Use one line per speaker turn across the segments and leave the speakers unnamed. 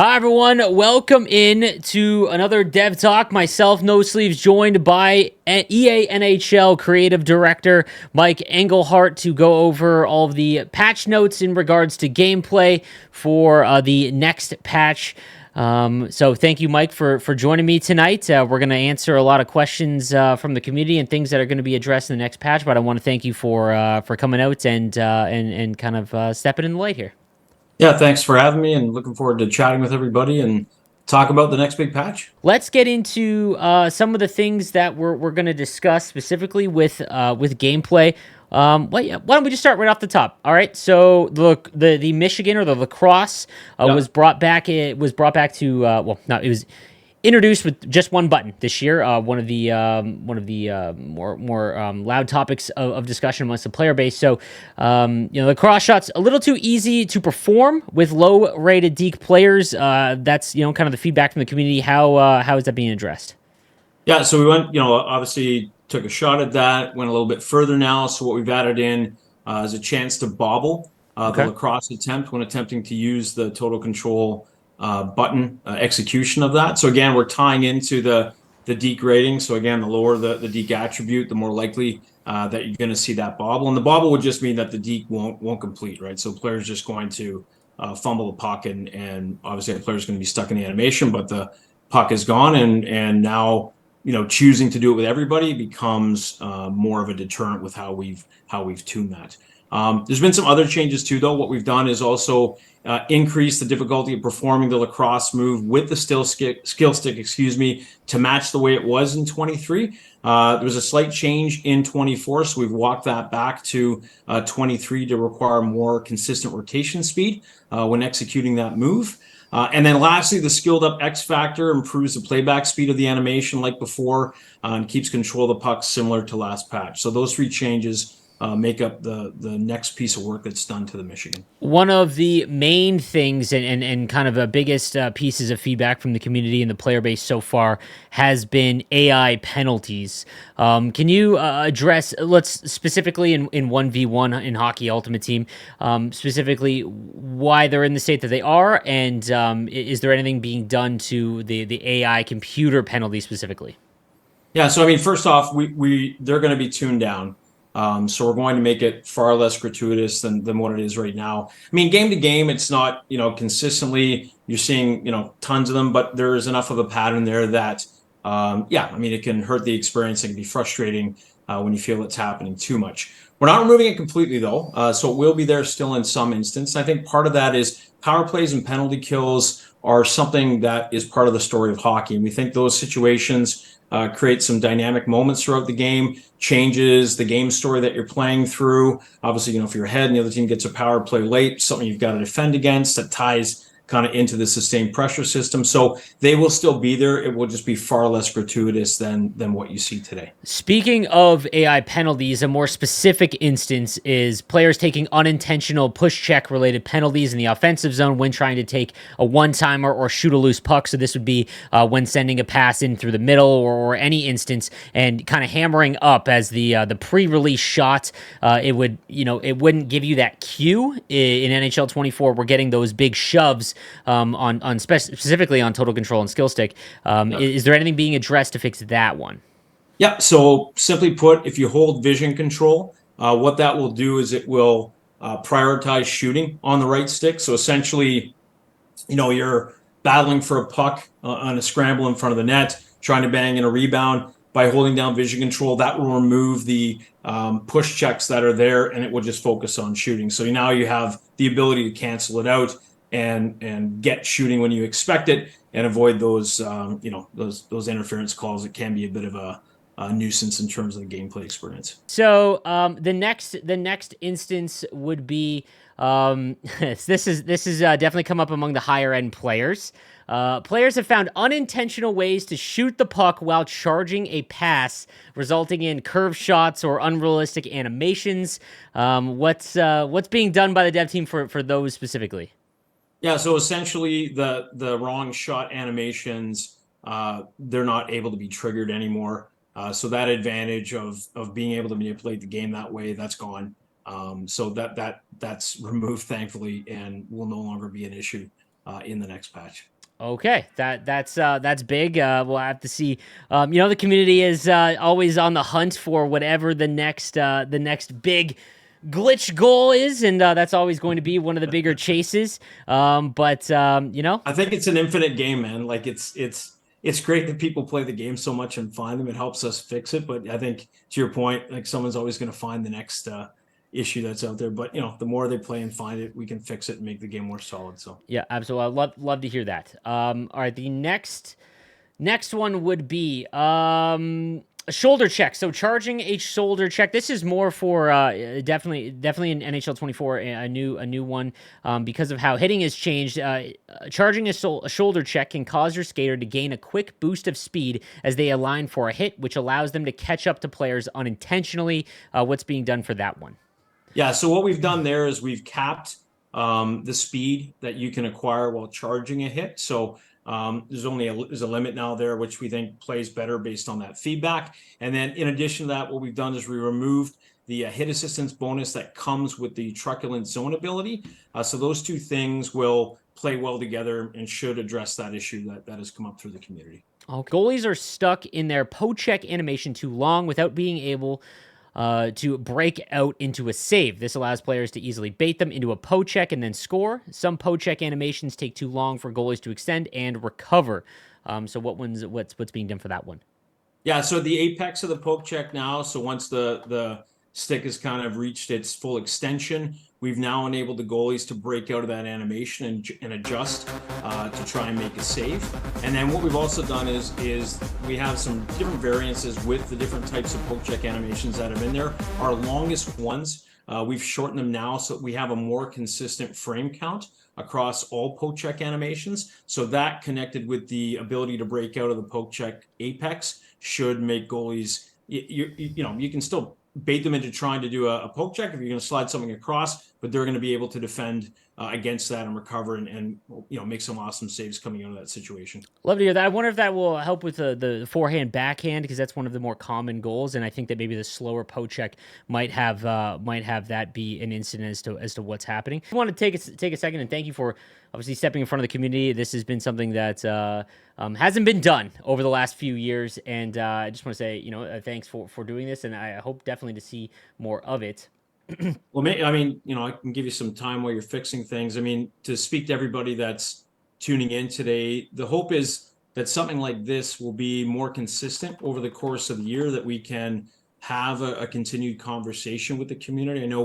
Hi everyone, welcome in to another Dev Talk. Myself, No Sleeves, joined by EA NHL Creative Director Mike Inglehart to go over all of the patch notes in regards to gameplay for the next patch. So thank you, Mike, for joining me tonight. We're going to answer a lot of questions from the community and things that are going to be addressed in the next patch. But I want to thank you for coming out and kind of stepping in the light here.
Yeah, thanks for having me and looking forward to chatting with everybody and talk about the next big patch.
Let's get into some of the things that we're going to discuss specifically with gameplay. Why don't we just start right off the top? All right. So look, the Michigan or the lacrosse
Yeah.
was brought back. It was brought back to no, it was introduced with just one button this year. One of the more loud topics of discussion amongst the player base. So the cross shots a little too easy to perform with low rated deke players. That's kind of the feedback from the community. How is that being addressed?
Yeah, so we went, obviously took a shot at that, went a little bit further now. So what we've added in is a chance to bobble the
Okay.
lacrosse attempt when attempting to use the total control button execution of that. So again, we're tying into the deke rating. So again, the lower the deke attribute, the more likely that you're going to see that bobble. And the bobble would just mean that the deke won't complete, right? So player's just going to fumble the puck, and obviously the player's going to be stuck in the animation, but the puck is gone, and now choosing to do it with everybody becomes more of a deterrent with how we've tuned that. There's been some other changes too, though. What we've done is also increase the difficulty of performing the lacrosse move with the skill stick, to match the way it was in 23. There was a slight change in 24, so we've walked that back to 23 to require more consistent rotation speed when executing that move. And then lastly, the skilled up X factor improves the playback speed of the animation like before and keeps control of the puck similar to last patch. So those three changes make up the next piece of work that's done to the Michigan.
One of the main things and kind of the biggest pieces of feedback from the community and the player base so far has been AI penalties. Can you address, let's specifically in 1v1 in Hockey Ultimate Team, specifically why they're in the state that they are, and is there anything being done to the AI computer penalty specifically?
Yeah, so I mean, first off, we they're going to be tuned down. So we're going to make it far less gratuitous than what it is right now. I mean, game to game, it's not, consistently you're seeing, tons of them, but there is enough of a pattern there that, yeah, I mean, it can hurt the experience. It can be frustrating when you feel it's happening too much. We're not removing it completely though, so it will be there still in some instance. I think part of that is power plays and penalty kills are something that is part of the story of hockey, and we think those situations create some dynamic moments throughout the game, changes the game story that you're playing through. Obviously, if you're ahead and the other team gets a power play late, something you've got to defend against, that ties kind of into the sustained pressure system. So they will still be there. It will just be far less gratuitous than what you see today.
Speaking of AI penalties, a more specific instance is players taking unintentional push check related penalties in the offensive zone when trying to take a one timer or shoot a loose puck. So this would be when sending a pass in through the middle or any instance and kind of hammering up as the pre-release shot. It wouldn't give you that cue in NHL 24. We're getting those big shoves on specifically on total control and skill stick. Is there anything being addressed to fix that one?
Yeah. So simply put, if you hold vision control, what that will do is it will prioritize shooting on the right stick. So essentially, you're battling for a puck on a scramble in front of the net, trying to bang in a rebound. By holding down vision control, that will remove the push checks that are there, and it will just focus on shooting. So now you have the ability to cancel it out and get shooting when you expect it, and avoid those those interference calls. It can be a bit of a nuisance in terms of the gameplay experience.
So the next instance would be this is definitely come up among the higher end players. Players have found unintentional ways to shoot the puck while charging a pass, resulting in curve shots or unrealistic animations. What's being done by the dev team for those specifically?
Yeah, so essentially the wrong shot animations, they're not able to be triggered anymore. So that advantage of being able to manipulate the game that way, that's gone. So that's removed, thankfully, and will no longer be an issue in the next patch.
Okay, that's big. We'll have to see. The community is always on the hunt for whatever the next big glitch goal is, and that's always going to be one of the bigger chases.
I think it's an infinite game, man. Like it's great that people play the game so much and find them. It helps us fix it. But I think to your point, like someone's always going to find the next issue that's out there. But the more they play and find it, we can fix it and make the game more solid. So
Yeah, absolutely. I'd love to hear that. All right, the next one would be a shoulder check. So charging a shoulder check. This is more for definitely in NHL 24, a new one because of how hitting has changed. Charging a shoulder check can cause your skater to gain a quick boost of speed as they align for a hit, which allows them to catch up to players unintentionally. What's being done for that one?
yeah, so what we've done there is we've capped the speed that you can acquire while charging a hit. So there's a limit now there, which we think plays better based on that feedback. And then in addition to that, what we've done is we removed the hit assistance bonus that comes with the truculent zone ability. So those two things will play well together and should address that issue that has come up through the community.
Goalies are stuck in their poke-check animation too long without being able to break out into a save. This allows players to easily bait them into a poke-check and then score. Some poke-check animations take too long for goalies to extend and recover. So what's being done for that one?
Yeah, so the apex of the poke check now, so once the stick has kind of reached its full extension, we've now enabled the goalies to break out of that animation and adjust to try and make a save. And then what we've also done is we have some different variances with the different types of poke check animations that have in there. Our longest ones, we've shortened them now so we have a more consistent frame count across all poke check animations. So that connected with the ability to break out of the poke check apex should make goalies, you can still bait them into trying to do a poke check if you're going to slide something across, but they're going to be able to defend against that and recover and make some awesome saves coming out of that situation.
Love to hear that. I wonder if that will help with the forehand backhand because that's one of the more common goals, and I think that maybe the slower poke check might have that be an incident as to what's happening. I want to take a second and thank you for obviously stepping in front of the community. This has been something that hasn't been done over the last few years, and I just want to say thanks for doing this, and I hope definitely to see more of it.
Well, I can give you some time while you're fixing things. I mean, to speak to everybody that's tuning in today, the hope is that something like this will be more consistent over the course of the year, that we can have a continued conversation with the community. I know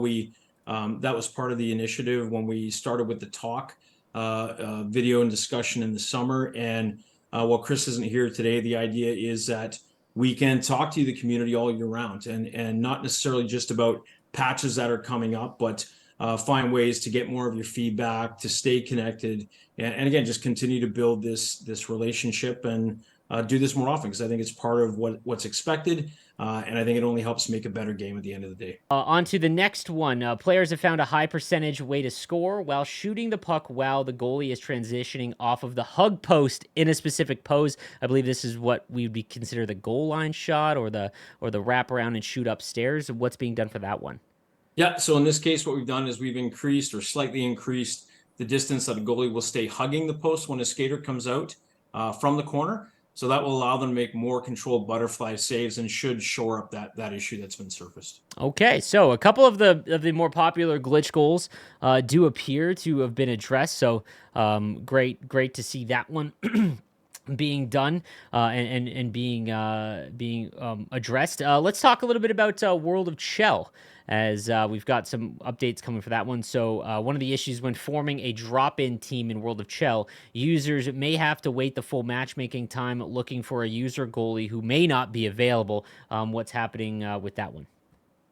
that was part of the initiative when we started with the talk video and discussion in the summer. And while Chris isn't here today, the idea is that we can talk to the community all year round and not necessarily just about patches that are coming up, but find ways to get more of your feedback, to stay connected, and again, just continue to build this relationship and do this more often, because I think it's part of what's expected, and I think it only helps make a better game at the end of the day.
On to the next one. Players have found a high percentage way to score while shooting the puck while the goalie is transitioning off of the hug post in a specific pose. I believe this is what we would consider the goal line shot or the wrap around and shoot upstairs. What's being done for that one?
Yeah, so in this case, what we've done is we've increased or slightly increased the distance that a goalie will stay hugging the post when a skater comes out from the corner. So that will allow them to make more controlled butterfly saves and should shore up that issue that's been surfaced.
Okay, so a couple of the more popular glitch goals do appear to have been addressed. So great to see that one being done and being addressed. Let's talk a little bit about World of Chell, as we've got some updates coming for that one. So one of the issues when forming a drop-in team in World of Chell, users may have to wait the full matchmaking time looking for a user goalie who may not be available. What's happening with that one?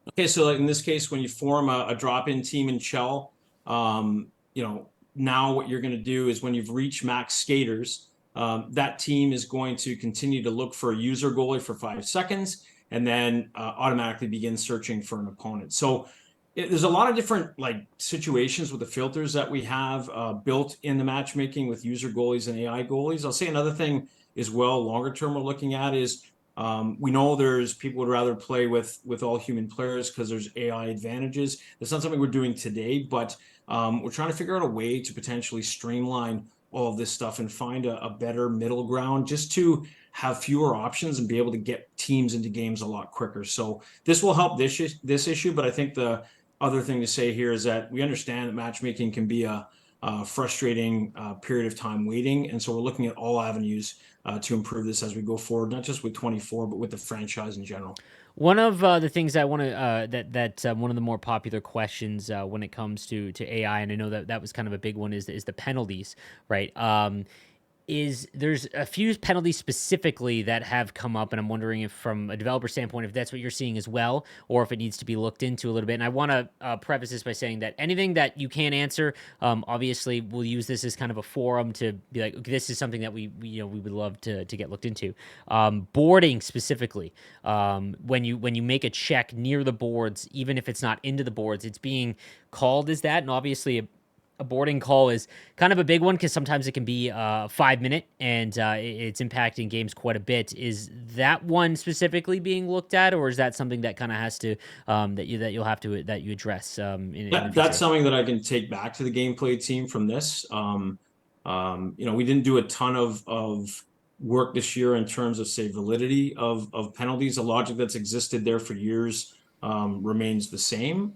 Okay, so in this case, when you form a drop-in team in Chell, now what you're going to do is when you've reached max skaters, that team is going to continue to look for a user goalie for 5 seconds and then automatically begin searching for an opponent. So there's a lot of different situations with the filters that we have built in the matchmaking with user goalies and AI goalies. I'll say another thing as well, longer term we're looking at is we know there's people would rather play with all human players because there's AI advantages. That's not something we're doing today, but we're trying to figure out a way to potentially streamline all of this stuff and find a better middle ground just to have fewer options and be able to get teams into games a lot quicker. So this will help this issue, but I think the other thing to say here is that we understand that matchmaking can be a frustrating period of time waiting, and so we're looking at all avenues to improve this as we go forward, not just with 24, but with the franchise in general.
One of the things I want to that one of the more popular questions when it comes to AI, and I know that was kind of a big one, is the penalties, right? Is there's a few penalties specifically that have come up, and I'm wondering if, from a developer standpoint, if that's what you're seeing as well, or if it needs to be looked into a little bit. And I want to preface this by saying that anything that you can't answer, obviously, we'll use this as kind of a forum to be like, okay, this is something that we would love to get looked into. Boarding specifically, when you make a check near the boards, even if it's not into the boards, it's being called as that, and obviously a boarding call is kind of a big one because sometimes it can be 5 minute and it's impacting games quite a bit. Is that one specifically being looked at, or is that something that kind of has to that you'll have to that you address in the future?
That's something that I can take back to the gameplay team from this. We didn't do a ton of work this year in terms of, say, validity of penalties. The logic that's existed there for years remains the same.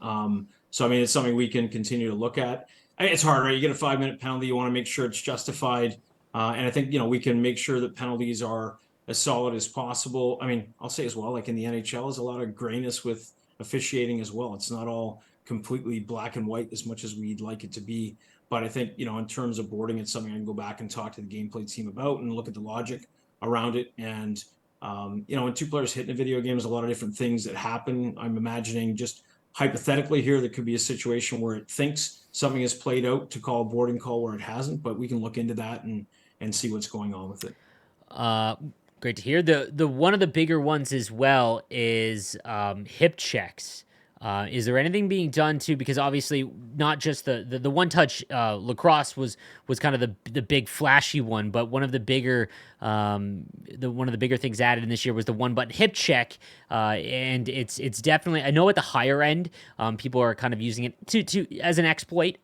So I mean, it's something we can continue to look at. It's hard, right? You get a 5 minute penalty, you want to make sure it's justified, and I think we can make sure that penalties are as solid as possible. I mean, I'll say as well, like in the NHL, there's a lot of grayness with officiating as well. It's not all completely black and white as much as we'd like it to be. But I think, in terms of boarding, it's something I can go back and talk to the gameplay team about and look at the logic around it. And, when two players hit in a video game, there's a lot of different things that happen. I'm imagining, just hypothetically here, there could be a situation where it thinks something is played out to call a boarding call where it hasn't, but we can look into that and see what's going on with it.
Great to hear. The one of the bigger ones as well is hip checks. Is there anything being done to, because obviously not just the one touch lacrosse was kind of the big flashy one, but one of the bigger things added in this year was the one button hip check, and it's definitely, I know at the higher end people are kind of using it to as an exploit.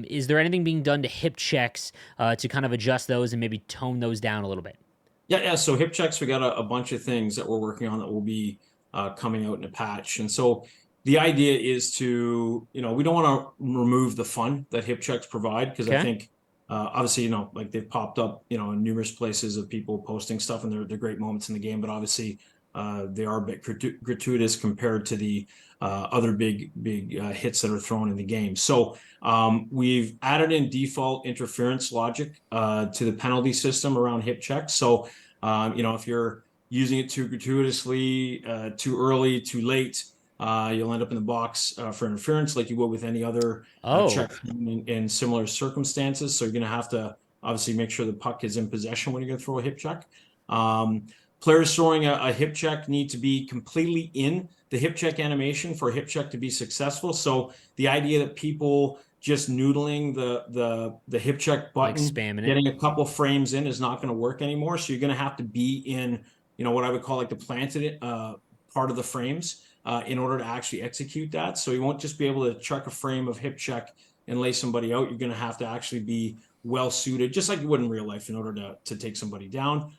Is there anything being done to hip checks to kind of adjust those and maybe tone those down a little bit?
Yeah. So hip checks, we got a bunch of things that we're working on that will be coming out in a patch. And so the idea is to, we don't want to remove the fun that hip checks provide, because I think obviously, like they've popped up, in numerous places of people posting stuff, and they're great moments in the game, but obviously they are a bit gratuitous compared to the other big hits that are thrown in the game. So we've added in default interference logic to the penalty system around hip checks. So, if you're using it too gratuitously, too early, too late, you'll end up in the box for interference, like you would with any other check in similar circumstances. So you're going to have to obviously make sure the puck is in possession when you're going to throw a hip check. Players throwing a hip check need to be completely in the hip check animation for a hip check to be successful. So the idea that people just noodling the hip check button,
like spamming
getting a couple frames in, is not going to work anymore. So you're going to have to be in, what I would call like the planted part of the frames in order to actually execute that. So you won't just be able to chuck a frame of hip check and lay somebody out. You're going to have to actually be well suited, just like you would in real life, in order to take somebody down.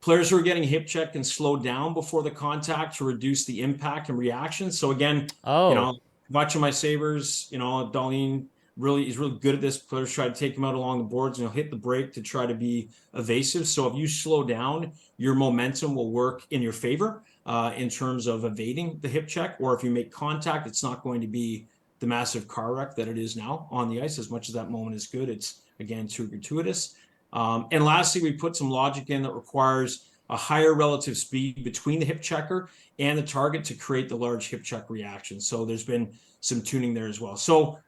Players who are getting hip check can slow down before the contact to reduce the impact and reaction. So again, watching my Sabres, Darlene is really good at this. Players try to take him out along the boards, and he'll hit the brake to try to be evasive. So if you slow down, your momentum will work in your favor in terms of evading the hip check. Or if you make contact, it's not going to be the massive car wreck that it is now on the ice. As much as that moment is good, it's again too gratuitous. And lastly, we put some logic in that requires a higher relative speed between the hip checker and the target to create the large hip check reaction. So there's been some tuning there as well. So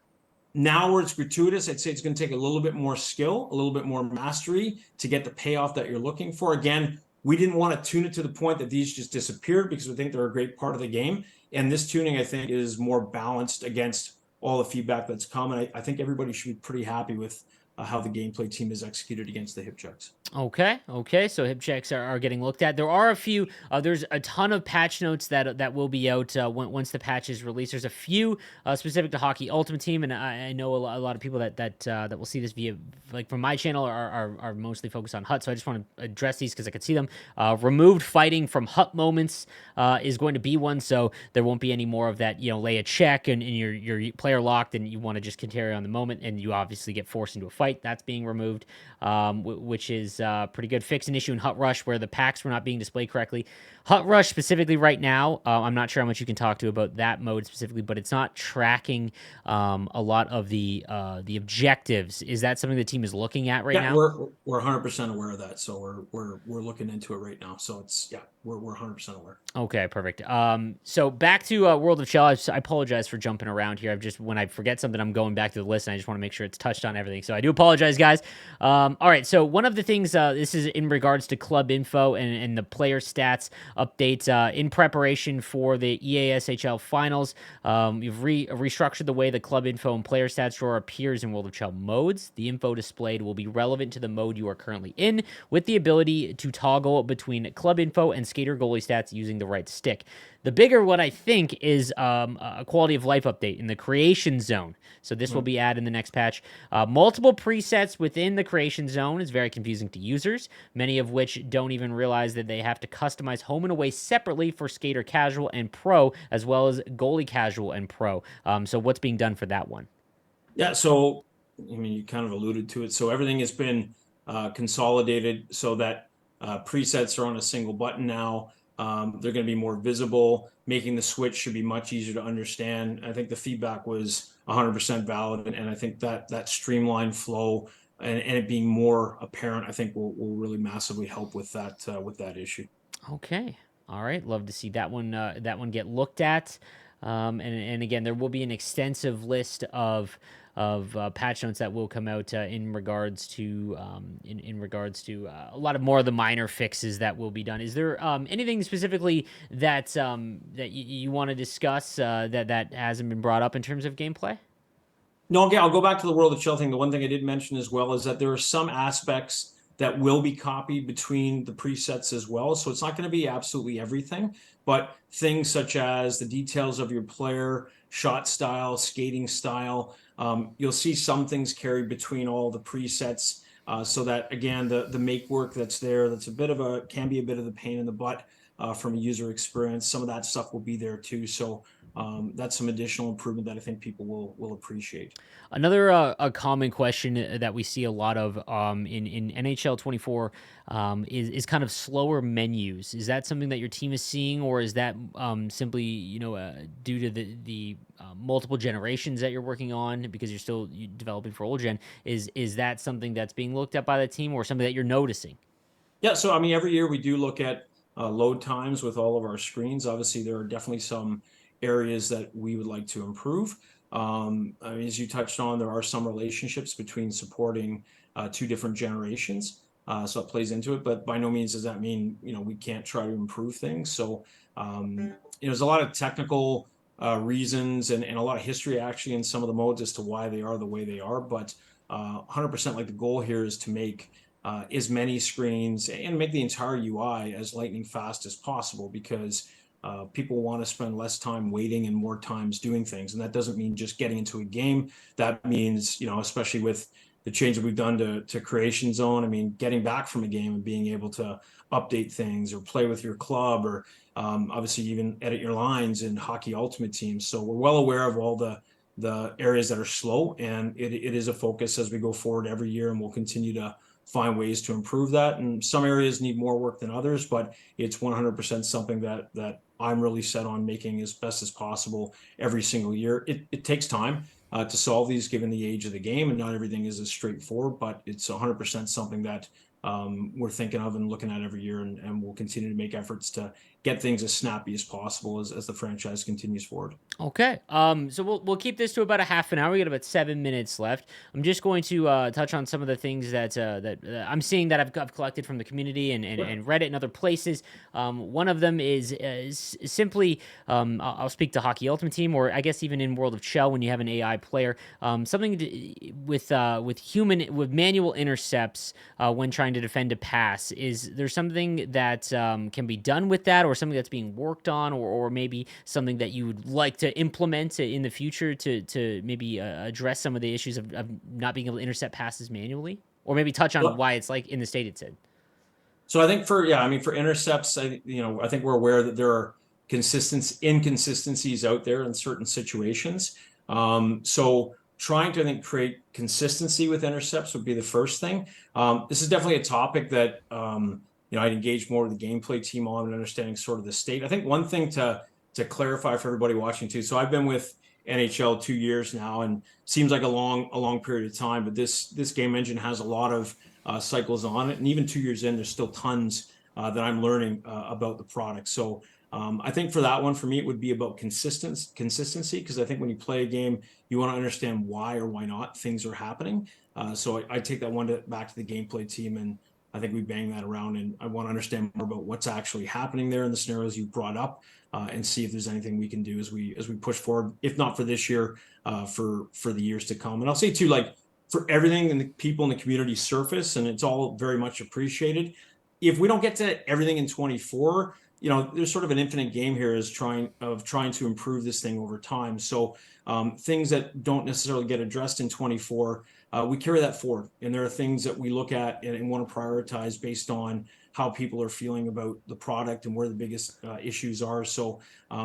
now where it's gratuitous, I'd say it's going to take a little bit more skill, a little bit more mastery to get the payoff that you're looking for. Again, we didn't want to tune it to the point that these just disappeared, because we think they're a great part of the game. And this tuning, I think, is more balanced against all the feedback that's come. And I think everybody should be pretty happy with how the gameplay team is executed against the hip checks.
Okay. So hip checks are getting looked at. There are a few. There's a ton of patch notes that will be out once the patch is released. There's a few specific to Hockey Ultimate Team, and I know a lot of people that will see this via like from my channel are mostly focused on HUT. So I just want to address these because I could see them. Removed fighting from HUT moments is going to be one, so there won't be any more of that. Lay a check and your player locked, and you want to just carry on the moment, and you obviously get forced into a fight. That's being removed, which is pretty good. Fix an issue in Hut Rush where the packs were not being displayed correctly. Hut Rush specifically right now, I'm not sure how much you can talk to about that mode specifically, but it's not tracking a lot of the objectives. Is that something the team is looking at right now?
We're 100% aware of that, so we're looking into it right now. So we're 100% aware.
Okay, perfect. So back to World of Chell. I apologize for jumping around here. When I forget something, I'm going back to the list, and I just want to make sure it's touched on everything. So I do apologize, guys. All right. So one of the things, this is in regards to club info and the player stats updates in preparation for the EASHL finals. You've restructured the way the club info and player stats drawer appears in World of Chell modes. The info displayed will be relevant to the mode you are currently in, with the ability to toggle between club info and skater goalie stats using the right stick. The bigger one, I think, is a quality of life update in the creation zone. So this will be added in the next patch. Multiple presets within the creation zone is very confusing to users, many of which don't even realize that they have to customize home and away separately for skater casual and pro, as well as goalie casual and pro. So what's being done for that one?
Yeah, so I mean, you kind of alluded to it. So everything has been consolidated so that presets are on a single button now. They're going to be more visible. Making the switch should be much easier to understand. I think the feedback was 100% valid, and I think that streamlined flow and it being more apparent, I think will really massively help with that issue.
Okay. All right. Love to see that one get looked at. And again, there will be an extensive list of patch notes that will come out in regards to a lot of more of the minor fixes that will be done. Is there anything specifically that you want to discuss that hasn't been brought up in terms of gameplay?
No, again, I'll go back to the World of Chell thing. The one thing I did mention as well is that there are some aspects that will be copied between the presets as well. So it's not going to be absolutely everything, but things such as the details of your player, shot style, skating style. You'll see some things carried between all the presets. So that again, the make work that's there, can be a bit of the pain in the butt from a user experience. Some of that stuff will be there too. So that's some additional improvement that I think people will appreciate.
Another a common question that we see a lot of in NHL 24 is kind of slower menus. Is that something that your team is seeing, or is that simply due to the multiple generations that you're working on because you're still developing for old gen? Is that something that's being looked at by the team, or something that you're noticing?
Yeah, so I mean, every year we do look at load times with all of our screens. Obviously, there are definitely some areas that we would like to improve. I mean, as you touched on, there are some relationships between supporting two different generations. So it plays into it, but by no means does that mean, we can't try to improve things. So, there's a lot of technical reasons and a lot of history actually in some of the modes as to why they are the way they are. But 100% like the goal here is to make as many screens and make the entire UI as lightning fast as possible, because people want to spend less time waiting and more times doing things. And that doesn't mean just getting into a game. That means, especially with the change that we've done to Creation Zone, I mean, getting back from a game and being able to update things or play with your club, or obviously even edit your lines in Hockey Ultimate Team. So we're well aware of all the areas that are slow, and it is a focus as we go forward every year, and we'll continue to find ways to improve that. And some areas need more work than others, but it's 100% something that I'm really set on making as best as possible every single year. It takes time to solve these given the age of the game, and not everything is as straightforward, but it's 100% something that we're thinking of and looking at every year, and we'll continue to make efforts to get things as snappy as possible as the franchise continues forward.
Okay. So we'll keep this to about a half an hour. We got about 7 minutes left. I'm just going to touch on some of the things that I'm seeing that I've collected from the community and Reddit and other places. One of them is simply I'll speak to Hockey Ultimate Team, or I guess even in World of Chell when you have an AI player, something with manual intercepts when trying to defend a pass. Is there something that can be done with that, or something that's being worked on, or maybe something that you would like to implement in the future to maybe address some of the issues of not being able to intercept passes manually, or maybe touch on why it's like in the state it's in?
So I think for intercepts, I think we're aware that there are inconsistencies out there in certain situations. So trying to, I think, create consistency with intercepts would be the first thing. This is definitely a topic that I'd engage more with the gameplay team on and understanding sort of the state. I think one thing to clarify for everybody watching too. So I've been with NHL 2 years now, and seems like a long period of time. But this game engine has a lot of cycles on it, and even 2 years in, there's still tons that I'm learning about the product. So I think for that one, for me, it would be about consistency, because I think when you play a game, you want to understand why or why not things are happening. So I take that one back to the gameplay team, and I think we bang that around, and I want to understand more about what's actually happening there in the scenarios you brought up, and see if there's anything we can do as we push forward, if not for this year, for the years to come. And I'll say too, like, for everything and the people in the community surface, and it's all very much appreciated. If we don't get to everything in 24, there's sort of an infinite game here is trying to improve this thing over time. So things that don't necessarily get addressed in 24, we carry that forward. And there are things that we look at and want to prioritize based on how people are feeling about the product and where the biggest issues are. So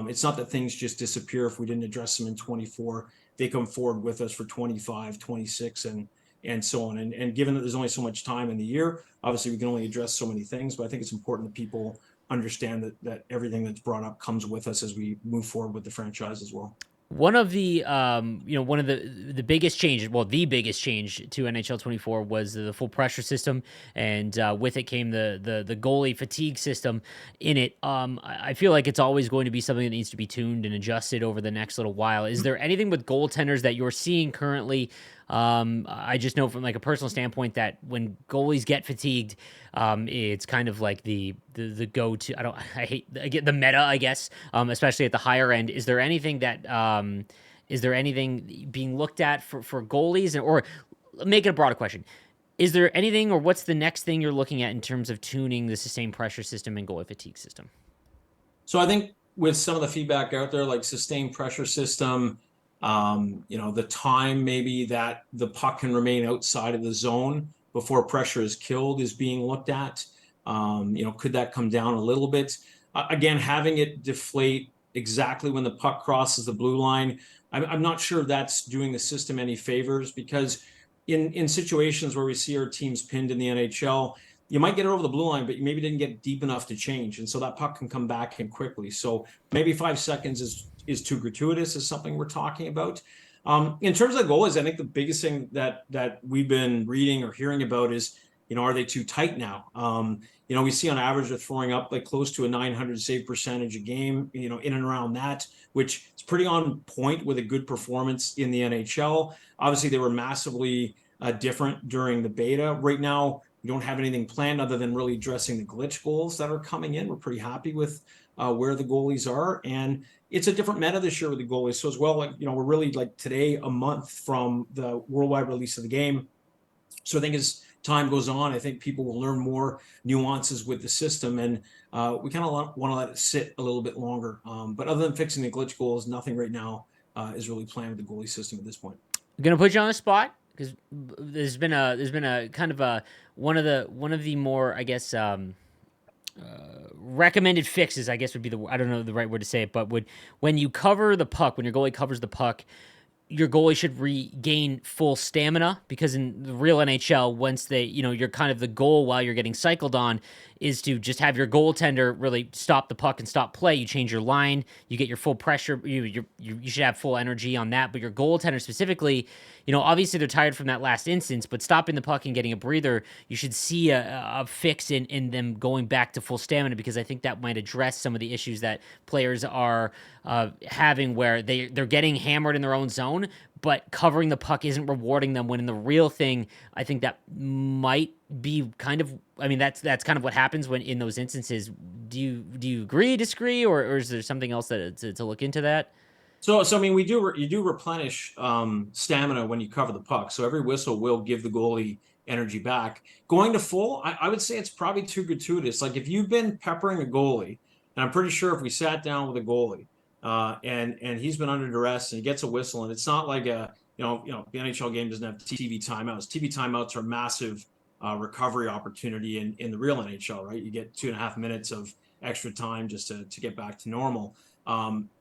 it's not that things just disappear if we didn't address them in 24. They come forward with us for 25, 26, and so on. And given that there's only so much time in the year, obviously we can only address so many things, but I think it's important that people understand that everything that's brought up comes with us as we move forward with the franchise as well.
One of the one of the biggest changes, well, the biggest change to NHL 24 was the full pressure system, and with it came the goalie fatigue system in it. I feel like it's always going to be something that needs to be tuned and adjusted over the next little while. Is there anything with goaltenders that you're seeing currently? I just know from like a personal standpoint that when goalies get fatigued, it's kind of like the go-to. I get the meta, I guess, especially at the higher end. Is there anything being looked at for goalies, or make it a broader question? Is there anything, or what's the next thing you're looking at in terms of tuning the sustained pressure system and goalie fatigue system?
So I think with some of the feedback out there, like sustained pressure system, the time maybe that the puck can remain outside of the zone before pressure is killed is being looked at. Could that come down a little bit? Again, having it deflate exactly when the puck crosses the blue line, I'm not sure that's doing the system any favors, because in situations where we see our teams pinned in the NHL, you might get it over the blue line, but you maybe didn't get deep enough to change, and so that puck can come back in quickly. So maybe 5 seconds is too gratuitous, is something we're talking about. In terms of the goalies, I think the biggest thing that we've been reading or hearing about is, are they too tight now? We see on average they're throwing up like close to a 900 save percentage a game, in and around that, which is pretty on point with a good performance in the NHL. Obviously, they were massively different during the beta. Right now, we don't have anything planned other than really addressing the glitch goals that are coming in. We're pretty happy with where the goalies are, and it's a different meta this year with the goalies. So as well, like, we're really, like, today a month from the worldwide release of the game. So I think as time goes on, I think people will learn more nuances with the system, and we kind of want to let it sit a little bit longer. But other than fixing the glitch goals, nothing right now is really planned with the goalie system at this point.
I'm gonna put you on the spot because there's been a kind of a one of the more, I guess, recommended fixes, I guess would be I don't know the right word to say it, but when you cover the puck, when your goalie covers the puck, your goalie should regain full stamina, because in the real NHL, once they, you're kind of the goal while you're getting cycled on is to just have your goaltender really stop the puck and stop play. You change your line, you get your full pressure. You should have full energy on that. But your goaltender specifically, obviously they're tired from that last instance, but stopping the puck and getting a breather, you should see a fix in them going back to full stamina, because I think that might address some of the issues that players are having, where they're getting hammered in their own zone, but covering the puck isn't rewarding them. When in the real thing, I think that might be kind of, I mean, that's kind of what happens when in those instances. Do you agree, disagree, or is there something else that to look into that?
So I mean, you do replenish stamina when you cover the puck. So every whistle will give the goalie energy back. Going to full, I would say it's probably too gratuitous. Like if you've been peppering a goalie, and I'm pretty sure if we sat down with a goalie, and he's been under duress and he gets a whistle, and it's not like the NHL game doesn't have TV timeouts. TV timeouts are massive recovery opportunity in the real NHL, right? You get 2.5 minutes of extra time just to get back to normal.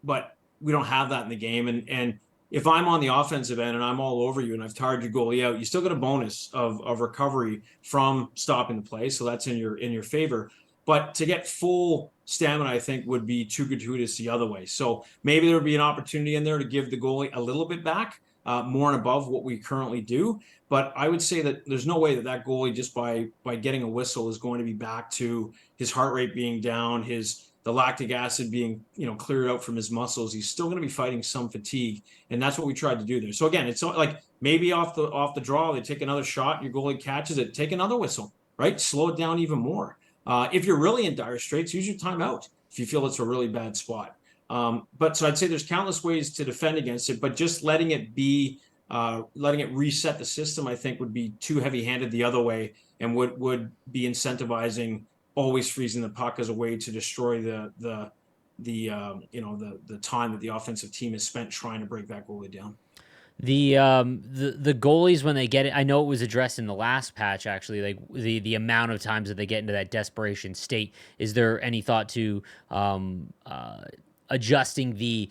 But we don't have that in the game. And if I'm on the offensive end and I'm all over you and I've tired your goalie out, you still get a bonus of recovery from stopping the play. So that's in your favor. But to get full stamina, I think would be too gratuitous the other way. So maybe there would be an opportunity in there to give the goalie a little bit back, more and above what we currently do. But I would say that there's no way that goalie, just by getting a whistle, is going to be back to his heart rate being down, the lactic acid being cleared out from his muscles. He's still going to be fighting some fatigue, and that's what we tried to do there. So again, it's like maybe off the draw, they take another shot, your goalie catches it, take another whistle, right? Slow it down even more. If you're really in dire straits, use your timeout if you feel it's a really bad spot. But so I'd say there's countless ways to defend against it, but just letting it reset the system, I think would be too heavy-handed the other way, and would be incentivizing always freezing the puck as a way to destroy the time that the offensive team has spent trying to break that goalie down.
The goalies, when they get it, I know it was addressed in the last patch, actually, like the amount of times that they get into that desperation state. Is there any thought to adjusting the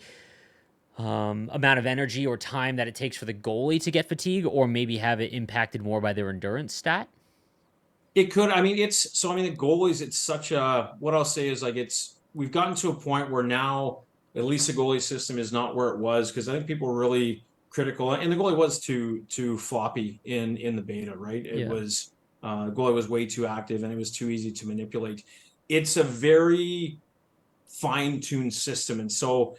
amount of energy or time that it takes for the goalie to get fatigue, or maybe have it impacted more by their endurance stat?
It could. I mean, the goalies, it's such a, what I'll say is, like, we've gotten to a point where now at least the goalie system is not where it was, because I think people were really critical, and the goalie was too floppy in the beta, right? It
Yeah.
was the goalie was way too active and it was too easy to manipulate. It's a very fine-tuned system, and so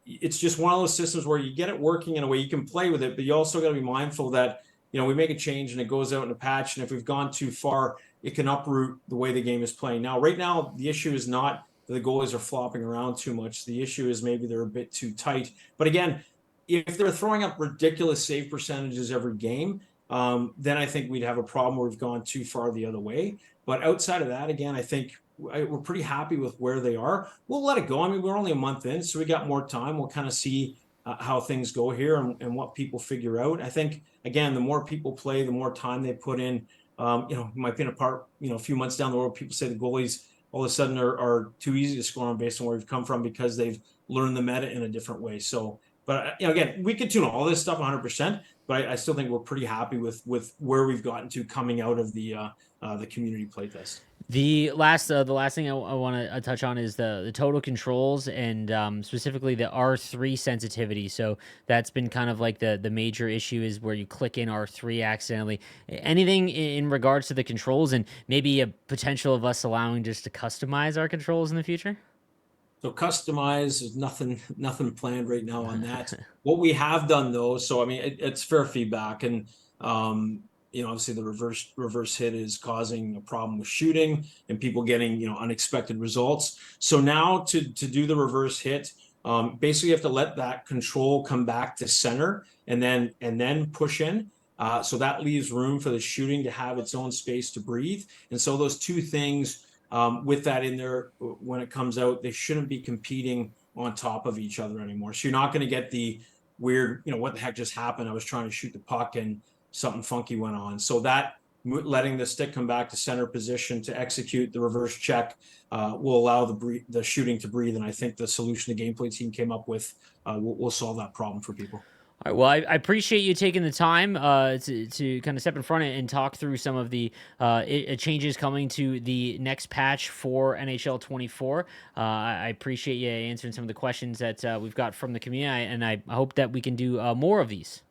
it's just one of those systems where you get it working in a way you can play with it, but you also got to be mindful that we make a change and it goes out in a patch, and if we've gone too far, it can uproot the way the game is playing. Now, right now, the issue is not that the goalies are flopping around too much. The issue is maybe they're a bit too tight. But again, if they're throwing up ridiculous save percentages every game, then I think we'd have a problem where we've gone too far the other way. But outside of that, again, I think we're pretty happy with where they are. We'll let it go. I mean, we're only a month in, so we got more time. We'll kind of see how things go here, and what people figure out. I think, again, the more people play, the more time they put in. Might be in a part, a few months down the road, people say the goalies all of a sudden are too easy to score on based on where we've come from, because they've learned the meta in a different way. So, but again, we could tune all this stuff 100%, but I still think we're pretty happy with where we've gotten to coming out of the community playtest.
The last thing I want to touch on is the total controls, and specifically the R3 sensitivity. So that's been kind of like the major issue, is where you click in R3 accidentally. Anything in regards to the controls, and maybe a potential of us allowing just to customize our controls in the future?
So customize, there's nothing planned right now on that. What we have done though, so I mean, it's fair feedback, and obviously the reverse hit is causing a problem with shooting and people getting unexpected results. So now to do the reverse hit, basically you have to let that control come back to center, and then push in. So that leaves room for the shooting to have its own space to breathe. And so those two things, with that in there, when it comes out, they shouldn't be competing on top of each other anymore. So you're not going to get the weird, what the heck just happened? I was trying to shoot the puck and something funky went on. So that, letting the stick come back to center position to execute the reverse check, will allow the shooting to breathe. And I think the solution the gameplay team came up with will solve that problem for people.
All right, well, I appreciate you taking the time to kind of step in front and talk through some of the changes coming to the next patch for NHL 24. I appreciate you answering some of the questions that we've got from the community, and I hope that we can do more of these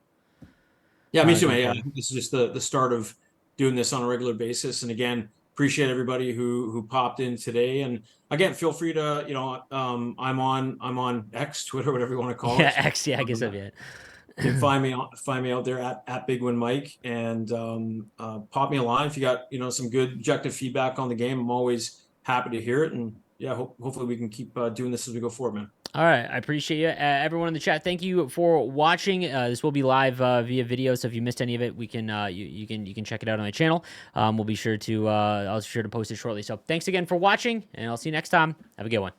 Yeah, me too,
going
man. Yeah, I
forward.
think this is just the start of doing this on a regular basis. And again, appreciate everybody who popped in today. And again, feel free to, I'm on X, Twitter, whatever you want to call
Yeah,
it.
X. Yeah, I guess I've
Um,
yet.
you can find me out there at Big Win Mike, and pop me a line if you got some good objective feedback on the game. I'm always happy to hear it. And yeah, hopefully we can keep doing this as we go forward, man.
All right, I appreciate you, everyone in the chat. Thank you for watching. This will be live via video, so if you missed any of it, we can you can check it out on my channel. We'll be sure to I'll be sure to post it shortly. So thanks again for watching, and I'll see you next time. Have a good one.